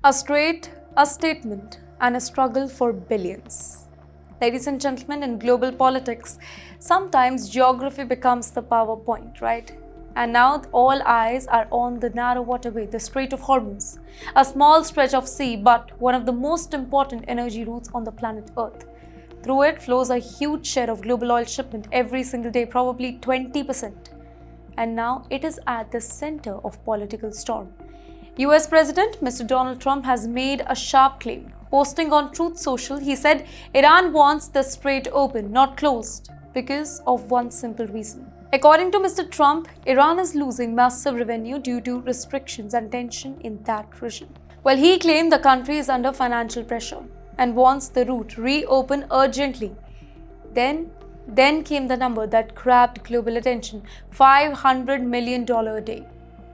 A strait, a statement, and a struggle for billions. Ladies and gentlemen, in global politics, sometimes geography becomes the PowerPoint, right? And now all eyes are on the narrow waterway, the Strait of Hormuz, a small stretch of sea, but one of the most important energy routes on the planet Earth. Through it flows a huge share of global oil shipment every single day, probably 20%. And now it is at the center of political storm. US President Mr. Donald Trump has made a sharp claim. Posting on Truth Social, he said Iran wants the strait open, not closed, because of one simple reason. According to Mr. Trump, Iran is losing massive revenue due to restrictions and tension in that region. Well, he claimed the country is under financial pressure and wants the route reopened urgently. Then came the number that grabbed global attention, $500 million a day.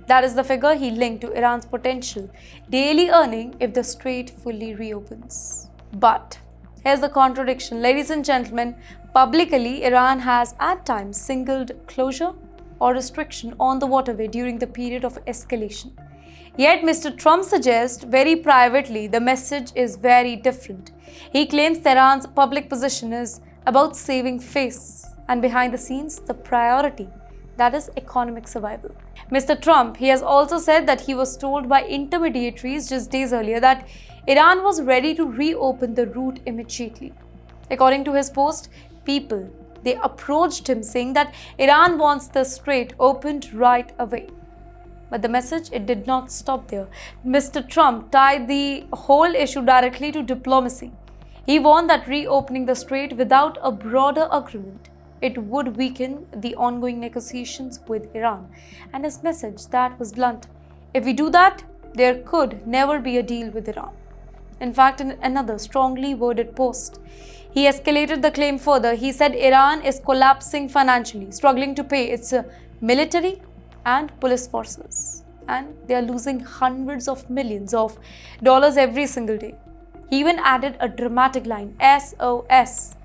That is the figure he linked to Iran's potential daily earning if the strait fully reopens. But here's the contradiction. Ladies and gentlemen, publicly, Iran has at times signaled closure or restriction on the waterway during the period of escalation. Yet Mr. Trump suggests very privately the message is very different. He claims Tehran's public position is about saving face, and behind the scenes, the priority, that is economic survival. Mr. Trump, he has also said that he was told by intermediaries just days earlier that Iran was ready to reopen the route immediately. According to his post, they approached him saying that Iran wants the strait opened right away. But the message, it did not stop there. Mr. Trump tied the whole issue directly to diplomacy. He warned that reopening the strait without a broader agreement, it would weaken the ongoing negotiations with Iran. And his message, that was blunt. If we do that, there could never be a deal with Iran. In fact, in another strongly worded post, he escalated the claim further. He said Iran is collapsing financially, struggling to pay its military and police forces. And they are losing hundreds of millions of dollars every single day. He even added a dramatic line, SOS.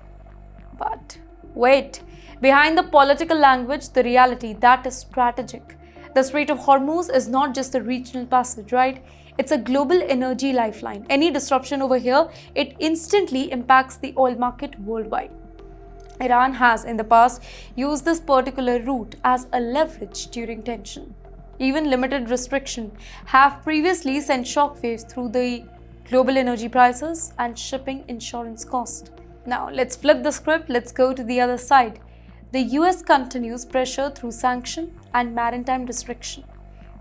But wait, behind the political language, the reality, that is strategic. The Strait of Hormuz is not just a regional passage, right? It's a global energy lifeline. Any disruption over here, it instantly impacts the oil market worldwide. Iran has in the past used this particular route as a leverage during tension. Even limited restriction have previously sent shockwaves through the global energy prices and shipping insurance cost. Now, let's flip the script. Let's go to the other side. The US continues pressure through sanction and maritime restriction.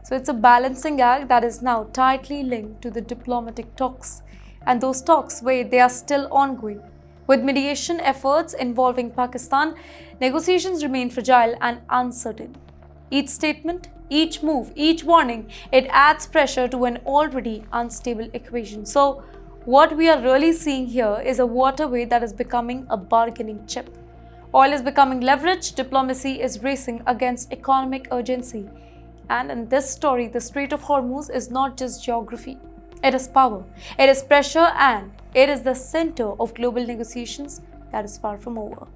So it's a balancing act that is now tightly linked to the diplomatic talks. And those talks, they are still ongoing. With mediation efforts involving Pakistan, negotiations remain fragile and uncertain. Each statement, each move, each warning, it adds pressure to an already unstable equation. So what we are really seeing here is a waterway that is becoming a bargaining chip. Oil is becoming leverage, diplomacy is racing against economic urgency. And in this story, the Strait of Hormuz is not just geography. It is power, it is pressure, and it is the center of global negotiations that is far from over.